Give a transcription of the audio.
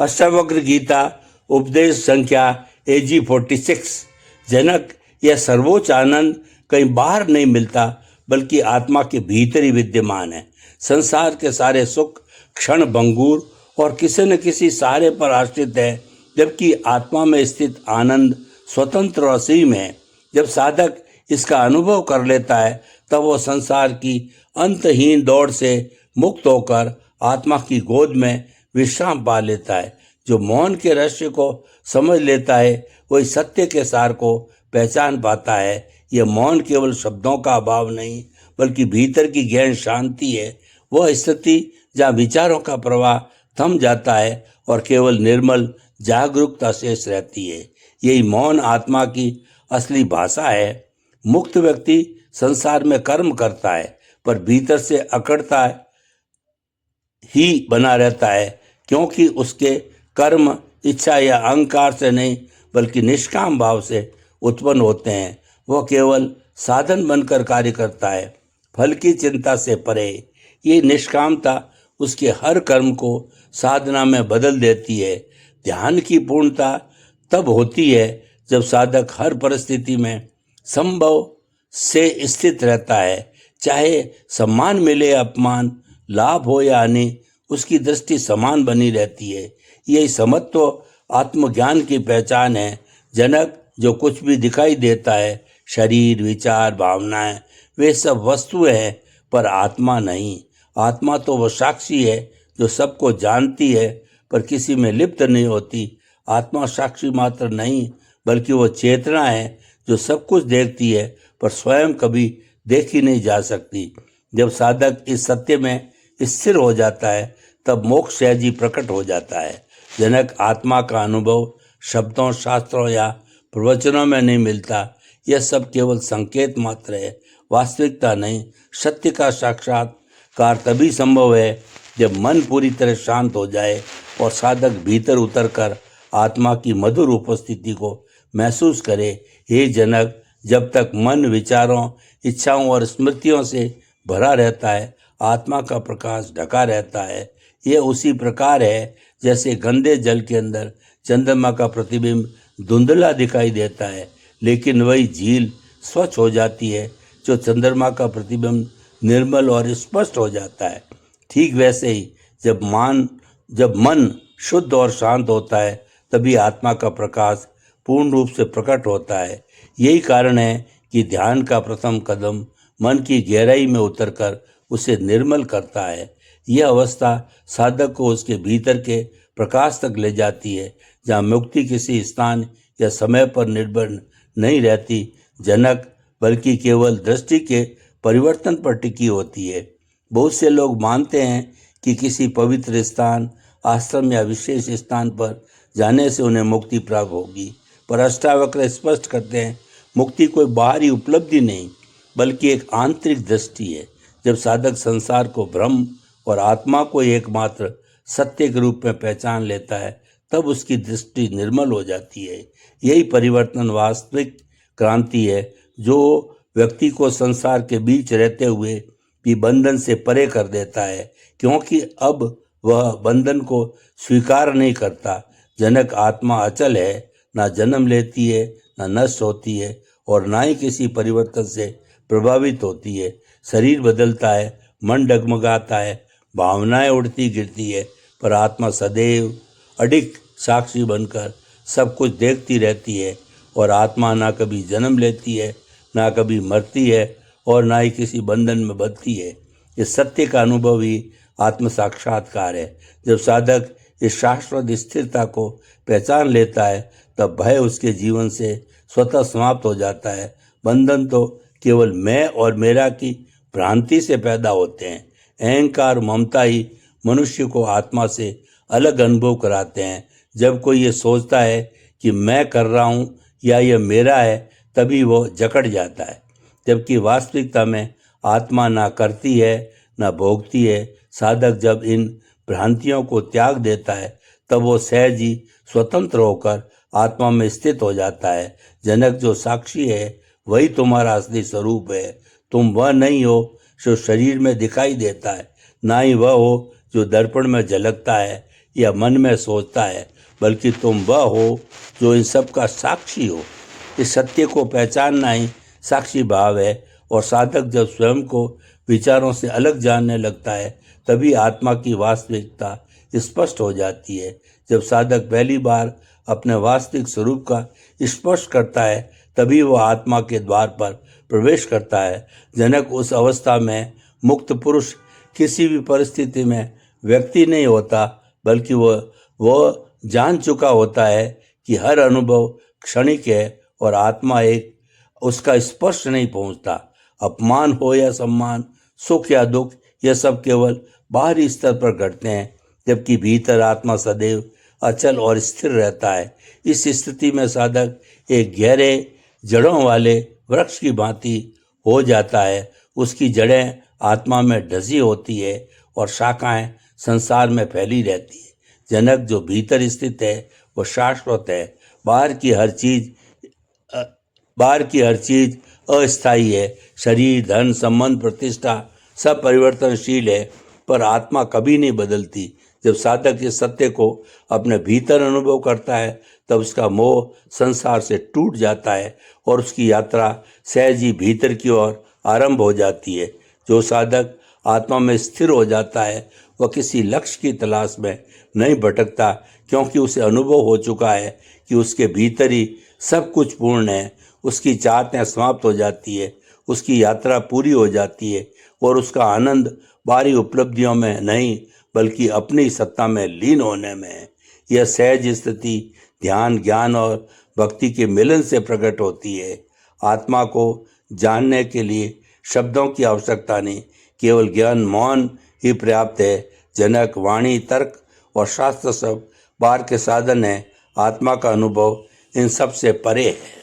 अष्टावक्र गीता उपदेश संख्या AG 46। जनक, यह सर्वोच्च आनंद कहीं बाहर नहीं मिलता बल्कि आत्मा के भीतर ही विद्यमान है। संसार के सारे सुख क्षण भंगुर और किसी न किसी सहारे पर आश्रित है, जबकि आत्मा में स्थित आनंद स्वतंत्र और असीम है। जब साधक इसका अनुभव कर लेता है तब वो संसार की अंतहीन दौड़ से मुक्त होकर आत्मा की गोद में विश्राम पा लेता है। जो मौन के रहस्य को समझ लेता है वही सत्य के सार को पहचान पाता है। यह मौन केवल शब्दों का अभाव नहीं बल्कि भीतर की गहन शांति है। वह स्थिति जहाँ विचारों का प्रवाह थम जाता है और केवल निर्मल जागरूकता शेष रहती है। यही मौन आत्मा की असली भाषा है। मुक्त व्यक्ति संसार में कर्म करता है पर भीतर से अकड़ता ही बना रहता है, क्योंकि उसके कर्म इच्छा या अहंकार से नहीं बल्कि निष्काम भाव से उत्पन्न होते हैं। वह केवल साधन बनकर कार्य करता है, फल की चिंता से परे। ये निष्कामता उसके हर कर्म को साधना में बदल देती है। ध्यान की पूर्णता तब होती है जब साधक हर परिस्थिति में संभव से स्थित रहता है। चाहे सम्मान मिले या अपमान, लाभ हो या हानि, उसकी दृष्टि समान बनी रहती है। यही समत्व आत्मज्ञान की पहचान है। जनक, जो कुछ भी दिखाई देता है, शरीर, विचार, भावनाएं, वे सब वस्तुएं हैं पर आत्मा नहीं। आत्मा तो वह साक्षी है जो सबको जानती है पर किसी में लिप्त नहीं होती। आत्मा साक्षी मात्र नहीं बल्कि वो चेतना है जो सब कुछ देखती है पर स्वयं कभी देखी नहीं जा सकती। जब साधक इस सत्य में स्थिर हो जाता है तब मोक्ष सहज ही प्रकट हो जाता है। जनक, आत्मा का अनुभव शब्दों, शास्त्रों या प्रवचनों में नहीं मिलता। यह सब केवल संकेत मात्र है, वास्तविकता नहीं। सत्य का साक्षात्कार तभी संभव है जब मन पूरी तरह शांत हो जाए और साधक भीतर उतरकर आत्मा की मधुर उपस्थिति को महसूस करे। हे जनक, जब तक मन विचारों, इच्छाओं और स्मृतियों से भरा रहता है, आत्मा का प्रकाश ढका रहता है। यह उसी प्रकार है जैसे गंदे जल के अंदर चंद्रमा का प्रतिबिंब धुंधला दिखाई देता है, लेकिन वही झील स्वच्छ हो जाती है जो चंद्रमा का प्रतिबिंब निर्मल और स्पष्ट हो जाता है। ठीक वैसे ही जब मन शुद्ध और शांत होता है तभी आत्मा का प्रकाश पूर्ण रूप से प्रकट होता है। यही कारण है कि ध्यान का प्रथम कदम मन की गहराई में उतरकर उसे निर्मल करता है। यह अवस्था साधक को उसके भीतर के प्रकाश तक ले जाती है, जहाँ मुक्ति किसी स्थान या समय पर निर्भर नहीं रहती जनक, बल्कि केवल दृष्टि के परिवर्तन पर टिकी होती है। बहुत से लोग मानते हैं कि किसी पवित्र स्थान, आश्रम या विशेष स्थान पर जाने से उन्हें मुक्ति प्राप्त होगी, पर अष्टावक्र स्पष्ट करते हैं मुक्ति कोई बाहरी उपलब्धि नहीं बल्कि एक आंतरिक दृष्टि है। जब साधक संसार को भ्रम और आत्मा को एकमात्र सत्य के रूप में पहचान लेता है तब उसकी दृष्टि निर्मल हो जाती है। यही परिवर्तन वास्तविक क्रांति है जो व्यक्ति को संसार के बीच रहते हुए भी बंधन से परे कर देता है, क्योंकि अब वह बंधन को स्वीकार नहीं करता। जनक, आत्मा अचल है, ना जन्म लेती है, ना नष्ट होती है और ना ही किसी परिवर्तन से प्रभावित होती है। शरीर बदलता है, मन डगमगाता है, भावनाएं उड़ती गिरती है, पर आत्मा सदैव अडिग साक्षी बनकर सब कुछ देखती रहती है। और आत्मा ना कभी जन्म लेती है, ना कभी मरती है और ना ही किसी बंधन में बंधती है। इस सत्य का अनुभव ही आत्म साक्षात्कार है। जब साधक इस शाश्वत स्थिरता को पहचान लेता है तब भय उसके जीवन से स्वतः समाप्त हो जाता है। बंधन तो केवल मैं और मेरा की भ्रांति से पैदा होते हैं। अहंकार, ममता ही मनुष्य को आत्मा से अलग अनुभव कराते हैं। जब कोई ये सोचता है कि मैं कर रहा हूँ या यह मेरा है तभी वो जकड़ जाता है, जबकि वास्तविकता में आत्मा ना करती है ना भोगती है। साधक जब इन भ्रांतियों को त्याग देता है तब वो सहज ही स्वतंत्र होकर आत्मा में स्थित हो जाता है। जनक, जो साक्षी है वही तुम्हारा असली स्वरूप है। तुम वह नहीं हो जो शरीर में दिखाई देता है, ना ही वह हो जो दर्पण में झलकता है। या मन में सोचता है, बल्कि तुम वह हो जो इन सब का साक्षी हो। इस सत्य को पहचानना ही साक्षी भाव है। और साधक जब स्वयं को विचारों से अलग जानने लगता है, तभी आत्मा की वास्तविकता स्पष्ट हो जाती है। जब साधक पहली बार अपने वास्तविक स्वरूप का स्पर्श करता है, तभी वह आत्मा के द्वार पर प्रवेश करता है। जनक उस अवस्था में मुक्त पुरुष किसी भी परिस्थिति में व्यक्ति नहीं होता, बल्कि वह जान चुका होता है कि हर अनुभव क्षणिक है और आत्मा एक उसका स्पर्श नहीं पहुंचता। अपमान हो या सम्मान, सुख या दुख, यह सब केवल बाहरी स्तर पर घटते हैं, जबकि भीतर आत्मा सदैव अचल और स्थिर रहता है। इस स्थिति में साधक एक गहरे जड़ों वाले वृक्ष की भांति हो जाता है। उसकी जड़ें आत्मा में ढसी होती है और शाखाएं संसार में फैली रहती है। जनक, जो भीतर स्थित है वह शाश्वत है। बाहर की हर चीज अस्थायी है। शरीर, धन, संबंध, प्रतिष्ठा सब परिवर्तनशील है, पर आत्मा कभी नहीं बदलती। जब साधक इस सत्य को अपने भीतर अनुभव करता है, तब उसका मोह संसार से टूट जाता है और उसकी यात्रा सहज ही भीतर की ओर आरंभ हो जाती है। जो साधक आत्मा में स्थिर हो जाता है, वह किसी लक्ष्य की तलाश में नहीं भटकता, क्योंकि उसे अनुभव हो चुका है कि उसके भीतर ही सब कुछ पूर्ण है। उसकी चाहतें समाप्त हो जाती है, उसकी यात्रा पूरी हो जाती है और उसका आनंद बाहरी उपलब्धियों में नहीं, बल्कि अपनी सत्ता में लीन होने में है। यह सहज स्थिति ध्यान, ज्ञान और भक्ति के मिलन से प्रकट होती है। आत्मा को जानने के लिए शब्दों की आवश्यकता नहीं, केवल ज्ञान मौन ही पर्याप्त है। जनक, वाणी, तर्क और शास्त्र सब बाहर के साधन है। आत्मा का अनुभव इन सब से परे है।